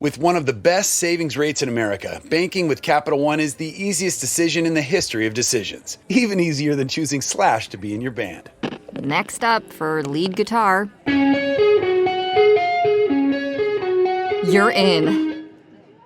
With one of the best savings rates in America, banking with Capital One is the easiest decision in the history of decisions. Even easier than choosing Slash to be in your band. Next up for lead guitar. You're in.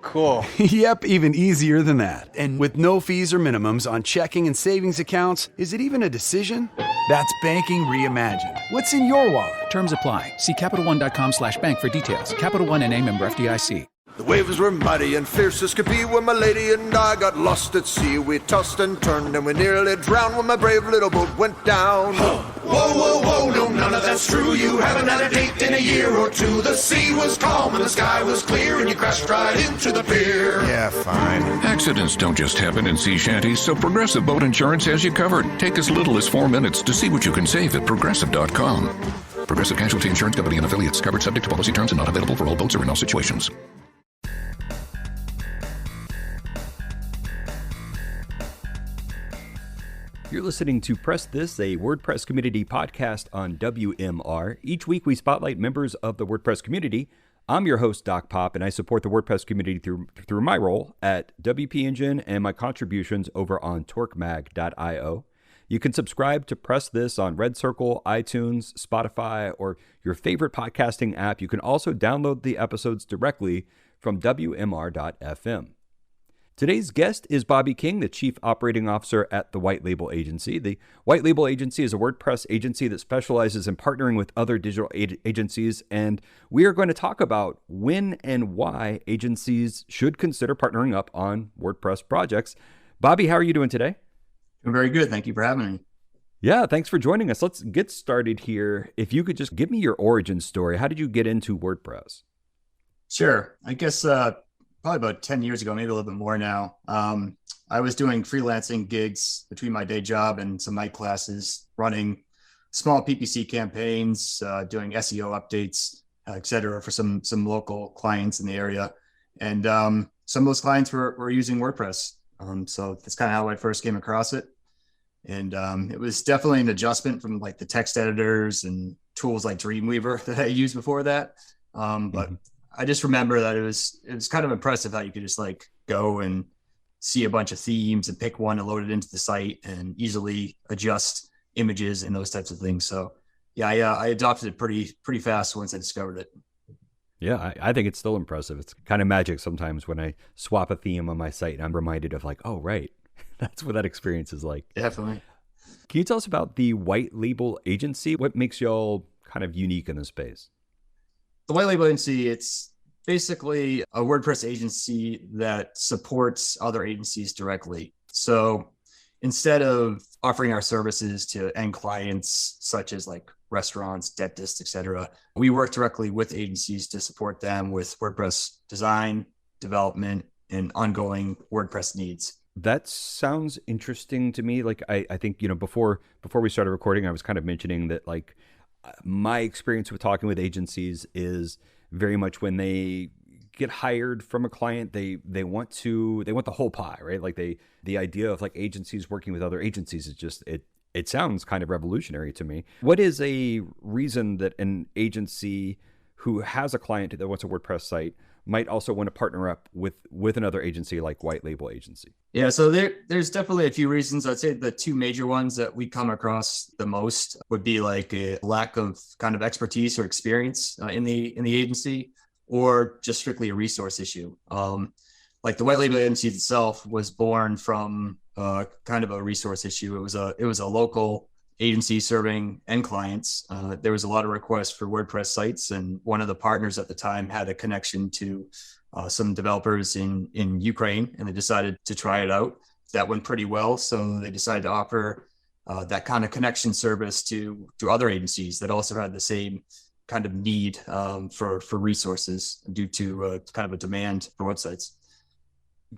Cool. Yep, even easier than that. And with no fees or minimums on checking and savings accounts, is it even a decision? That's banking reimagined. What's in your wallet? Terms apply. See CapitalOne.com/bank for details. Capital One N.A. member FDIC. The waves were mighty and fierce as could be when my lady and I got lost at sea. We tossed and turned and we nearly drowned when my brave little boat went down. Whoa, whoa, whoa, no, none of that's true. You haven't had a date in a year or two. The sea was calm and the sky was clear and you crashed right into the pier. Yeah, fine. Accidents don't just happen in sea shanties, so Progressive Boat Insurance has you covered. Take as little as 4 minutes to see what you can save at Progressive.com. Progressive Casualty Insurance Company and affiliates. Covered subject to policy terms and not available for all boats or in all situations. You're listening to Press This, a WordPress community podcast on WMR. Each week we spotlight members of the WordPress community. I'm your host, Doc Pop, and I support the WordPress community through my role at WP Engine and my contributions over on torquemag.io. You can subscribe to Press This on Red Circle, iTunes, Spotify, or your favorite podcasting app. You can also download the episodes directly from WMR.fm. Today's guest is Bobby King, the Chief Operating Officer at the White Label Agency. The White Label Agency is a WordPress agency that specializes in partnering with other digital agencies, and we are going to talk about when and why agencies should consider partnering up on WordPress projects. Bobby, how are you doing today? I'm very good. Thank you for having me. Yeah, thanks for joining us. Let's get started here. If you could just give me your origin story. How did you get into WordPress? Sure. I guess probably about 10 years ago, maybe a little bit more now. I was doing freelancing gigs between my day job and some night classes, running small PPC campaigns, doing SEO updates, et cetera, for some local clients in the area. And some of those clients were using WordPress. So that's kind of how I first came across it. And it was definitely an adjustment from like the text editors and tools like Dreamweaver that I used before that. But I just remember that it was kind of impressive how you could just like go and see a bunch of themes and pick one and load it into the site and easily adjust images and those types of things. So yeah, I adopted it pretty fast once I discovered it. Yeah, I think it's still impressive. It's kind of magic sometimes when I swap a theme on my site and I'm reminded of like, oh, right. That's what that experience is like. Definitely. Can you tell us about the White Label Agency? What makes y'all kind of unique in this space? The White Label Agency, it's basically a WordPress agency that supports other agencies directly. So instead of offering our services to end clients, such as like restaurants, dentists, et cetera, we work directly with agencies to support them with WordPress design, development, and ongoing WordPress needs. That sounds interesting to me. Like I think, before we started recording, I was kind of mentioning that like my experience with talking with agencies is very much when they get hired from a client, they want the whole pie, right? Like the idea of like agencies working with other agencies is just, it sounds kind of revolutionary to me. What is a reason that an agency who has a client that wants a WordPress site might also want to partner up with another agency like White Label Agency? Yeah, so there's definitely a few reasons. I'd say the two major ones that we come across the most would be like a lack of kind of expertise or experience in the agency, or just strictly a resource issue. Like the White Label Agency itself was born from kind of a resource issue. It was a local agency serving end clients. There was a lot of requests for WordPress sites, and one of the partners at the time had a connection to some developers in Ukraine, and they decided to try it out. That went pretty well, so they decided to offer that kind of connection service to other agencies that also had the same kind of need for resources due to kind of a demand for websites.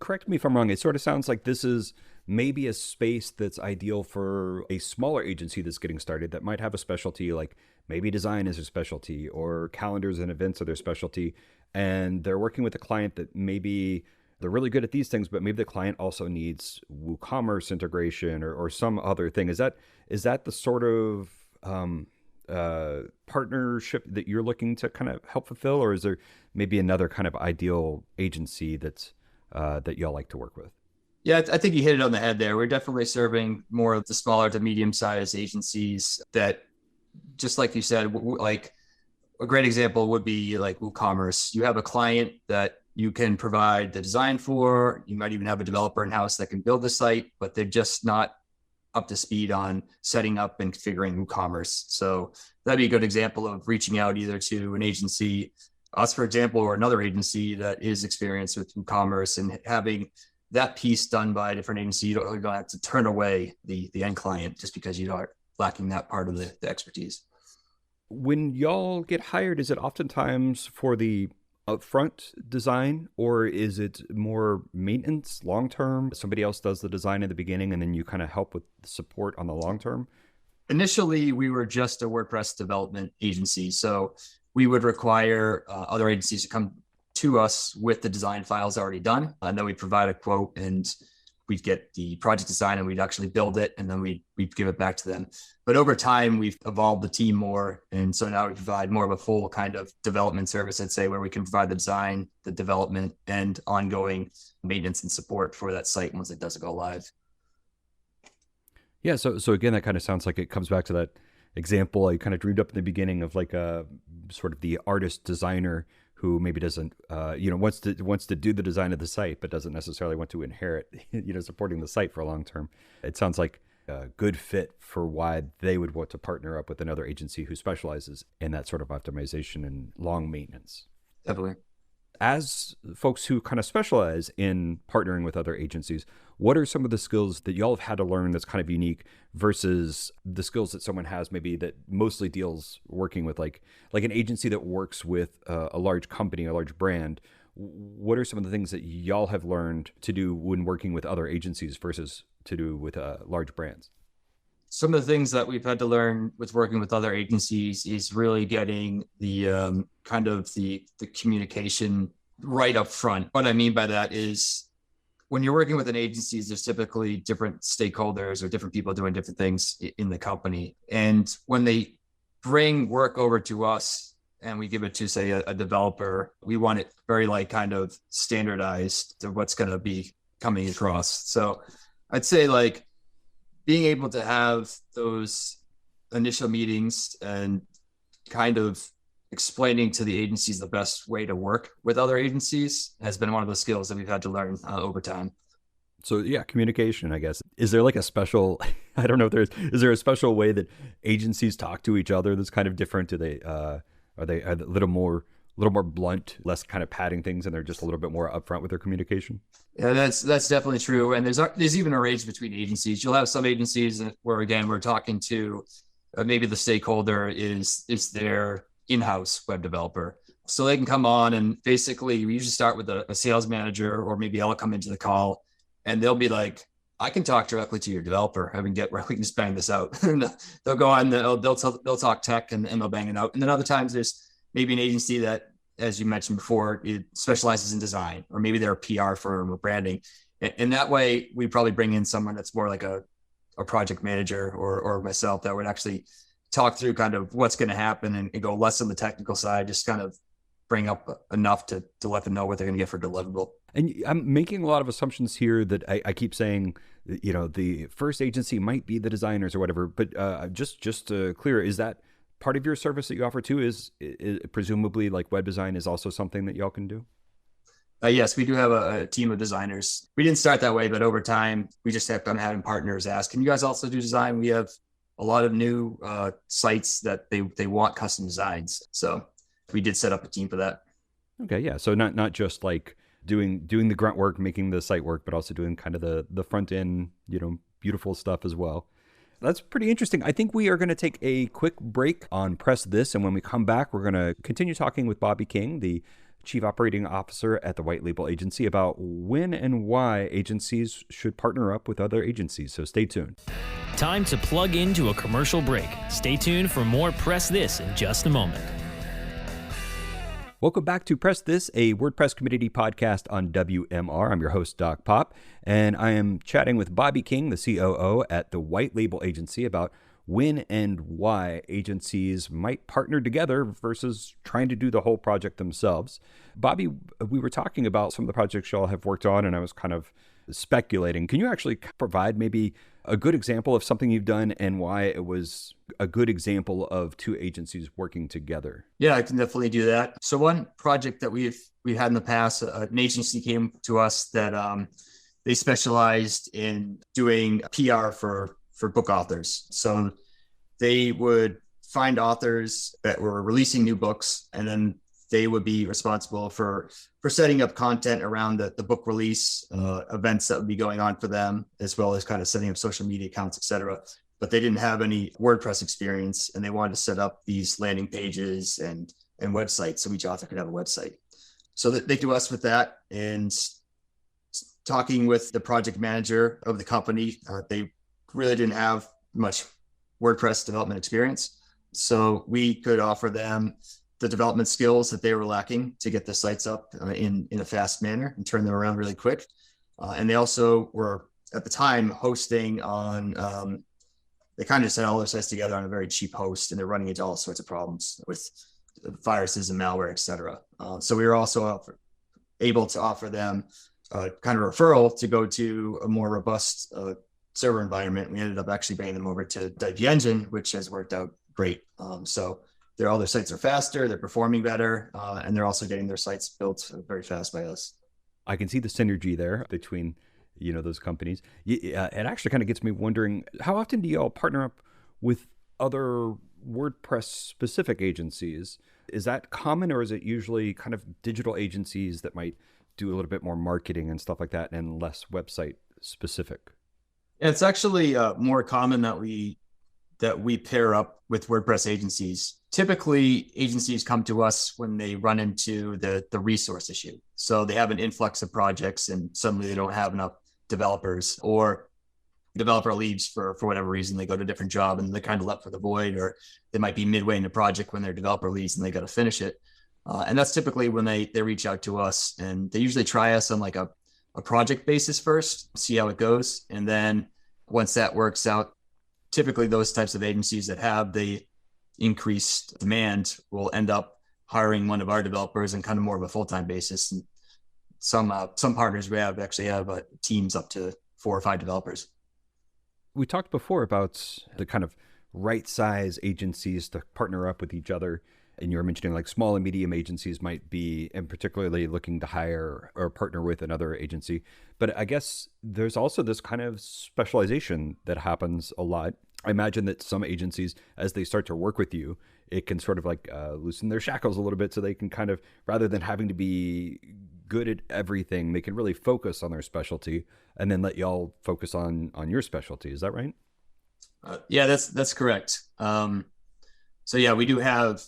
Correct me if I'm wrong. It sort of sounds like this is maybe a space that's ideal for a smaller agency that's getting started that might have a specialty, like maybe design is their specialty or calendars and events are their specialty. And they're working with a client that maybe they're really good at these things, but maybe the client also needs WooCommerce integration or some other thing. Is that the sort of partnership that you're looking to kind of help fulfill, or is there maybe another kind of ideal agency that's that y'all like to work with? Yeah, I think you hit it on the head there. We're definitely serving more of the smaller to medium-sized agencies that, just like you said, like a great example would be like WooCommerce. You have a client that you can provide the design for. You might even have a developer in-house that can build the site, but they're just not up to speed on setting up and configuring WooCommerce. So that'd be a good example of reaching out either to an agency, us, for example, or another agency that is experienced with WooCommerce, and having that piece done by a different agency. You don't have to turn away the end client just because you are lacking that part of the expertise. When y'all get hired, is it oftentimes for the upfront design, or is it more maintenance long term? Somebody else does the design in the beginning and then you kind of help with the support on the long term? Initially, we were just a WordPress development agency. So we would require other agencies to come to us with the design files already done. And then we provide a quote and we'd get the project design and we'd actually build it. And then we'd give it back to them. But over time, we've evolved the team more. And so now we provide more of a full kind of development service, I'd say, where we can provide the design, the development, and ongoing maintenance and support for that site once it does go live. Yeah. So again, that kind of sounds like it comes back to that example I kind of dreamed up in the beginning of like a sort of the artist designer who maybe doesn't, wants to do the design of the site, but doesn't necessarily want to inherit, supporting the site for a long term. It sounds like a good fit for why they would want to partner up with another agency who specializes in that sort of optimization and long maintenance. Definitely. As folks who kind of specialize in partnering with other agencies, what are some of the skills that y'all have had to learn that's kind of unique versus the skills that someone has maybe that mostly deals working with like an agency that works with a large company, a large brand? What are some of the things that y'all have learned to do when working with other agencies versus to do with large brands? Some of the things that we've had to learn with working with other agencies is really getting the kind of the communication right up front. What I mean by that is when you're working with an agency, there's typically different stakeholders or different people doing different things in the company. And when they bring work over to us and we give it to, say, a developer, we want it very like kind of standardized to what's going to be coming across. So I'd say like being able to have those initial meetings and kind of explaining to the agencies the best way to work with other agencies has been one of the skills that we've had to learn over time. So yeah, communication, I guess. Is there like a special, I don't know if is there a special way that agencies talk to each other that's kind of different? Do they, are they a little more blunt, less kind of padding things, and they're just a little bit more upfront with their communication? Yeah, that's definitely true. And there's even a range between agencies. You'll have some agencies where, again, we're talking to maybe the stakeholder is their in-house web developer. So they can come on and basically we usually start with a sales manager, or maybe I'll come into the call and they'll be like, I can talk directly to your developer. I mean, we can just bang this out. And they'll go on, they'll talk tech and they'll bang it out. And then other times there's maybe an agency that, as you mentioned before, it specializes in design, or maybe they're a PR firm or branding. And that way we probably bring in someone that's more like a project manager or myself that would actually talk through kind of what's going to happen and go less on the technical side, just kind of bring up enough to let them know what they're going to get for deliverable. And I'm making a lot of assumptions here that I keep saying, the first agency might be the designers or whatever, but just to clear, is that part of your service that you offer too? Is presumably like web design is also something that y'all can do? Yes, we do have a team of designers. We didn't start that way, but over time, we just have been having partners ask, can you guys also do design? We have a lot of new sites that they want custom designs. So we did set up a team for that. Okay, yeah. So not just like doing the grunt work, making the site work, but also doing kind of the front end, beautiful stuff as well. That's pretty interesting. I think we are going to take a quick break on Press This. And when we come back, we're going to continue talking with Bobby King, the Chief Operating Officer at the White Label Agency, about when and why agencies should partner up with other agencies. So stay tuned. Time to plug into a commercial break. Stay tuned for more Press This in just a moment. Welcome back to Press This, a WordPress community podcast on WMR. I'm your host, Doc Pop, and I am chatting with Bobby King, the COO at the White Label Agency, about when and why agencies might partner together versus trying to do the whole project themselves. Bobby, we were talking about some of the projects y'all have worked on, and I was kind of speculating. Can you actually provide maybe a good example of something you've done and why it was a good example of two agencies working together? Yeah, I can definitely do that. So one project that we've had in the past, an agency came to us that they specialized in doing PR for book authors. So they would find authors that were releasing new books, and then they would be responsible for setting up content around the book release, events that would be going on for them, as well as kind of setting up social media accounts, et cetera. But they didn't have any WordPress experience, and they wanted to set up these landing pages and websites so each author could have a website. So that they do us with that, and talking with the project manager of the company, they really didn't have much WordPress development experience. So we could offer them the development skills that they were lacking to get the sites up in a fast manner and turn them around really quick. And they also were, at the time, hosting on, they kind of just had all their sites together on a very cheap host, and they're running into all sorts of problems with viruses and malware, et cetera. So we were also able to offer them kind of referral to go to a more robust server environment. We ended up actually bringing them over to WP Engine, which has worked out great. So all their sites are faster, they're performing better, and they're also getting their sites built very fast by us. I can see the synergy there between, those companies. It actually kind of gets me wondering, how often do you all partner up with other WordPress specific agencies? Is that common, or is it usually kind of digital agencies that might do a little bit more marketing and stuff like that and less website specific? It's actually more common that we pair up with WordPress agencies. Typically, agencies come to us when they run into the resource issue. So they have an influx of projects and suddenly they don't have enough developers, or developer leaves for whatever reason. They go to a different job and they're kind of left for the void, or they might be midway in the project when their developer leaves and they got to finish it. And that's typically when they reach out to us, and they usually try us on like a project basis first, see how it goes. And then once that works out, typically those types of agencies that have the increased demand will end up hiring one of our developers in kind of more of a full-time basis. And some partners we actually have teams up to 4 or 5 developers. We talked before about the kind of right size agencies to partner up with each other. And you were mentioning like small and medium agencies might be, and particularly looking to hire or partner with another agency. But I guess there's also this kind of specialization that happens a lot. I imagine that some agencies, as they start to work with you, it can sort of like loosen their shackles a little bit, so they can kind of, rather than having to be good at everything, they can really focus on their specialty and then let y'all focus on your specialty. Is that right? Yeah, that's correct. So yeah, we do have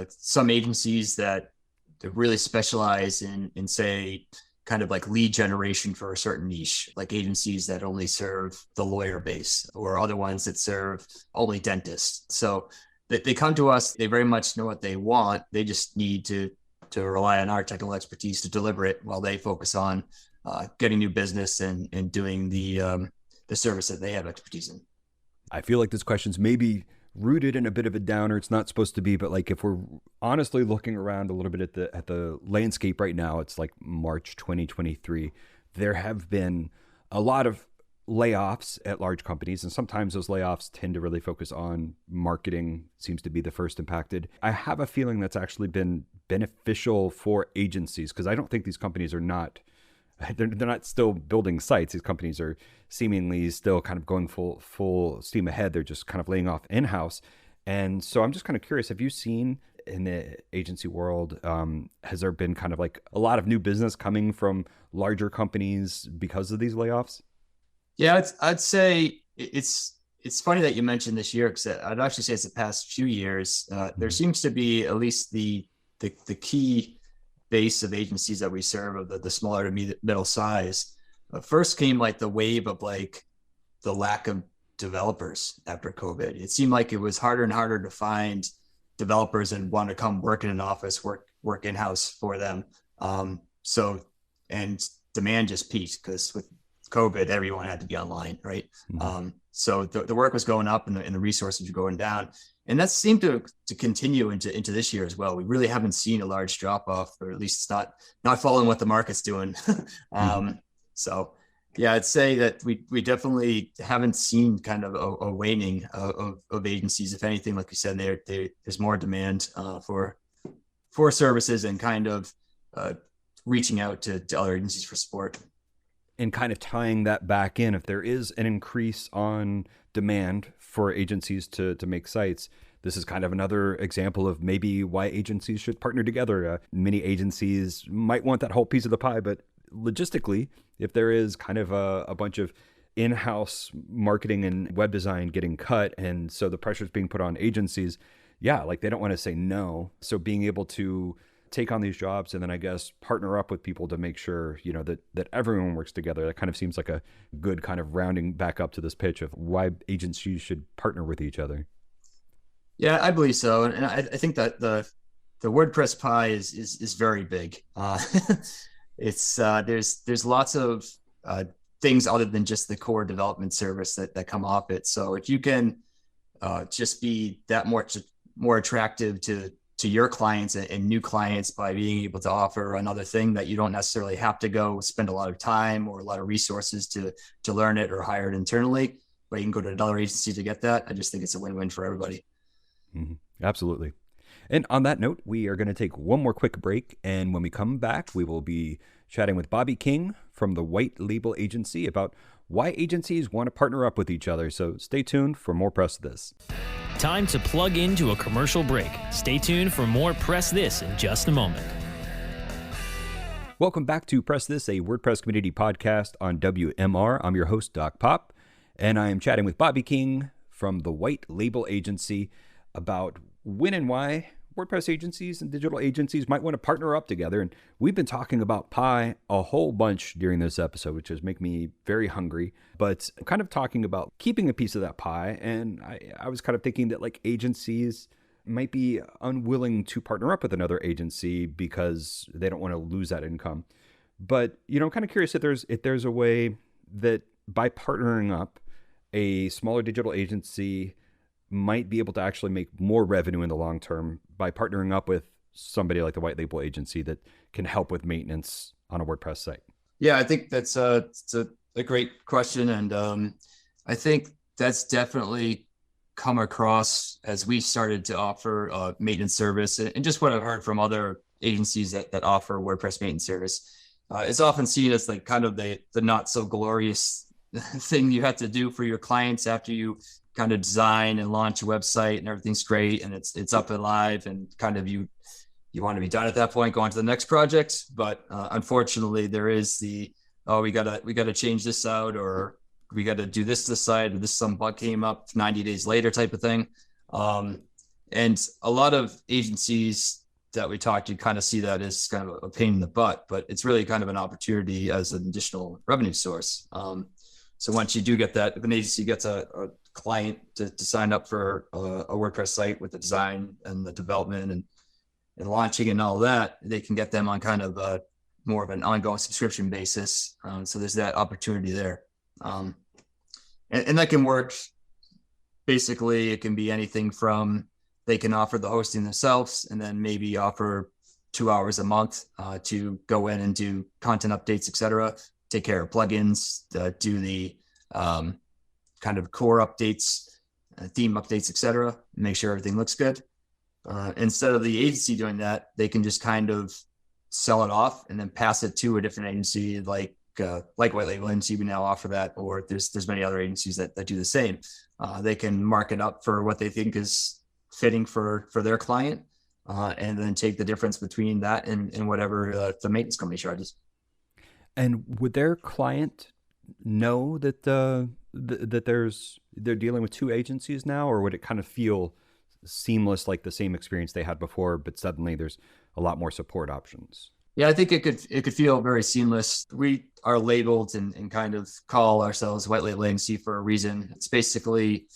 some agencies that really specialize in say kind of like lead generation for a certain niche, like agencies that only serve the lawyer base, or other ones that serve only dentists. So they come to us, they very much know what they want. They just need to rely on our technical expertise to deliver it, while they focus on getting new business and doing the service that they have expertise in. I feel like this question's maybe rooted in a bit of a downer. It's not supposed to be, but like if we're honestly looking around a little bit at the landscape right now, it's like March 2023. There have been a lot of layoffs at large companies, and sometimes those layoffs tend to really focus on marketing. Seems to be the first impacted. I have a feeling that's actually been beneficial for agencies, because I don't think these companies are not they're not still building sites. These companies are seemingly still kind of going full steam ahead. They're just kind of laying off in-house. And so I'm just kind of curious, have you seen in the agency world, has there been kind of like a lot of new business coming from larger companies because of these layoffs? Yeah, I'd say it's funny that you mentioned this year, because I'd actually say it's the past few years. There seems to be at least the key base of agencies that we serve, of the smaller to middle size. First came like the wave of like the lack of developers after COVID. It seemed like it was harder and harder to find developers and want to come work in an office, work in-house for them. So, and demand just peaked, because with COVID, everyone had to be online, right? So the work was going up and the resources were going down. And that seemed to continue into this year as well. We really haven't seen a large drop off, or at least it's not following what the market's doing. So yeah, I'd say that we definitely haven't seen kind of a waning of agencies. If anything, like you said, there's more demand for services and kind of reaching out to other agencies for support. And kind of tying that back in, if there is an increase on demand for agencies to make sites, this is kind of another example of maybe why agencies should partner together. Many agencies might want that whole piece of the pie, but logistically, if there is kind of a bunch of in-house marketing and web design getting cut, and so the pressure is being put on agencies, yeah, like they don't want to say no. So being able to take on these jobs and then I guess partner up with people to make sure, that everyone works together. That kind of seems like a good kind of rounding back up to this pitch of why agencies should partner with each other. Yeah, I believe so. And I think that the WordPress pie is very big. It's there's lots of things other than just the core development service that come off it. So if you can just be that more attractive to your clients and new clients by being able to offer another thing that you don't necessarily have to go spend a lot of time or a lot of resources to learn it or hire it internally, but you can go to another agency to get that. I just think it's a win-win for everybody. Mm-hmm. Absolutely. And on that note, we are going to take one more quick break. And when we come back, we will be chatting with Bobby King from the White Label Agency about why agencies want to partner up with each other. So stay tuned for more Press This. Time to plug into a commercial break. Stay tuned for more Press This in just a moment. Welcome back to Press This, a WordPress community podcast on WMR. I'm your host, Doc Pop, and I am chatting with Bobby King from the White Label Agency about when and why WordPress agencies and digital agencies might want to partner up together. And we've been talking about pie a whole bunch during this episode, which has made me very hungry, but kind of talking about keeping a piece of that pie. And I was kind of thinking that like agencies might be unwilling to partner up with another agency because they don't want to lose that income. But, I'm kind of curious if there's a way that by partnering up, a smaller digital agency might be able to actually make more revenue in the long term by partnering up with somebody like the White Label Agency that can help with maintenance on a WordPress site. Yeah, I think that's it's a great question. And I think that's definitely come across as we started to offer maintenance service, and just what I've heard from other agencies that offer WordPress maintenance service. It's often seen as like kind of the not so glorious thing you have to do for your clients after you kind of design and launch a website and everything's great and it's up and live, and kind of you want to be done at that point, go on to the next project. But unfortunately, there is we gotta change this out, or we got to do this to the side, or some bug came up 90 days later type of thing. And a lot of agencies that we talked to kind of see that as kind of a pain in the butt, but it's really kind of an opportunity as an additional revenue source. So once you do get that, if an agency gets a client to sign up for a WordPress site with the design and the development and launching and all that, they can get them on kind of more of an ongoing subscription basis. So there's that opportunity there. And that can work. Basically, it can be anything from they can offer the hosting themselves and then maybe offer 2 hours a month to go in and do content updates, etc., take care of plugins, do the kind of core updates, theme updates, etc., make sure everything looks good. Instead of the agency doing that, they can just kind of sell it off and then pass it to a different agency like White Label Agency. We now offer that, or there's many other agencies that do the same. They can mark it up for what they think is fitting for their client, and then take the difference between that and whatever the maintenance company charges. And would their client know that that they're dealing with two agencies now, or would it kind of feel seamless, like the same experience they had before, but suddenly there's a lot more support options? Yeah, I think it could feel very seamless. We are labeled and kind of call ourselves White Label Agency for a reason. It's basically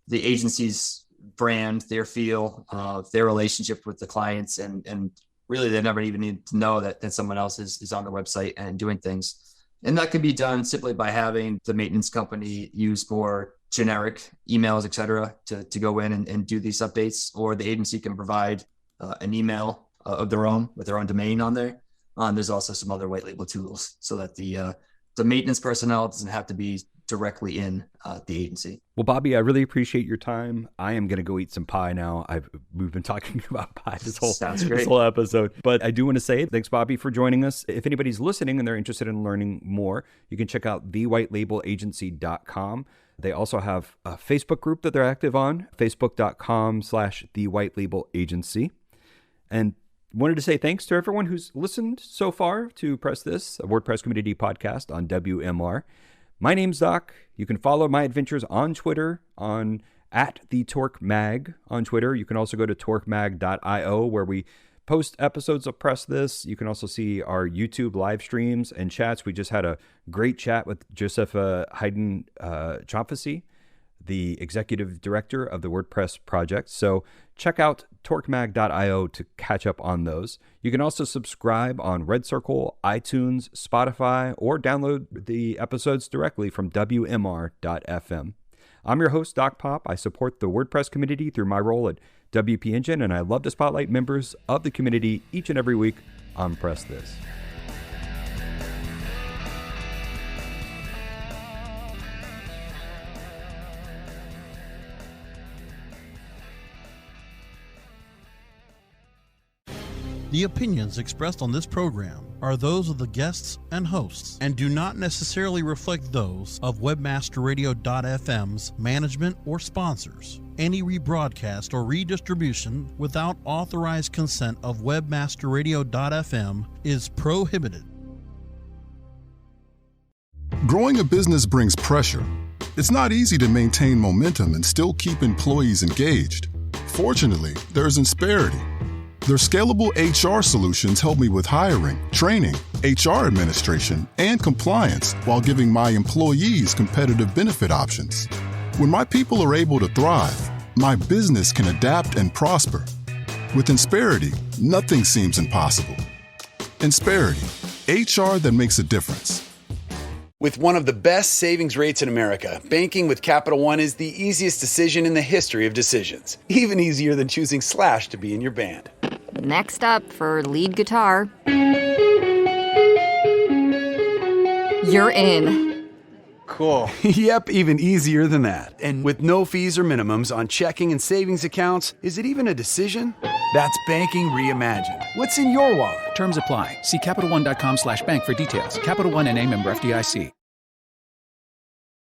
the agency's brand, their feel, their relationship with the clients, and really they never even need to know that someone else is on the website and doing things. And that can be done simply by having the maintenance company use more generic emails, et cetera, to go in and do these updates, or the agency can provide an email of their own with their own domain on there. There's also some other white label tools so that the maintenance personnel doesn't have to be directly in the agency. Well, Bobby, I really appreciate your time. I am going to go eat some pie now. We've been talking about pie this whole episode. But I do want to say thanks, Bobby, for joining us. If anybody's listening and they're interested in learning more, you can check out thewhitelabelagency.com. They also have a Facebook group that they're active on, facebook.com/thewhitelabelagency. And wanted to say thanks to everyone who's listened so far to Press This, a WordPress community podcast on WMR. My name's Doc. You can follow my adventures on Twitter on @thetorquemag on Twitter. You can also go to torquemag.io where we post episodes of Press This. You can also see our YouTube live streams and chats. We just had a great chat with Josepha Hayden Chomphasy, the executive director of the WordPress project. So check out torquemag.io to catch up on those. You can also subscribe on Red Circle, iTunes, Spotify, or download the episodes directly from WMR.fm. I'm your host, Doc Pop. I support the WordPress community through my role at WP Engine, and I love to spotlight members of the community each and every week on Press This. The opinions expressed on this program are those of the guests and hosts and do not necessarily reflect those of WebmasterRadio.fm's management or sponsors. Any rebroadcast or redistribution without authorized consent of WebmasterRadio.fm is prohibited. Growing a business brings pressure. It's not easy to maintain momentum and still keep employees engaged. Fortunately, there's Insperity. Their scalable HR solutions help me with hiring, training, HR administration, and compliance while giving my employees competitive benefit options. When my people are able to thrive, my business can adapt and prosper. With Insperity, nothing seems impossible. Insperity, HR that makes a difference. With one of the best savings rates in America, banking with Capital One is the easiest decision in the history of decisions. Even easier than choosing Slash to be in your band. Next up for lead guitar. You're in. Cool. Yep, even easier than that. And with no fees or minimums on checking and savings accounts, is it even a decision? That's banking reimagined. What's in your wallet? Terms apply. See CapitalOne.com/bank for details. Capital One NA member FDIC.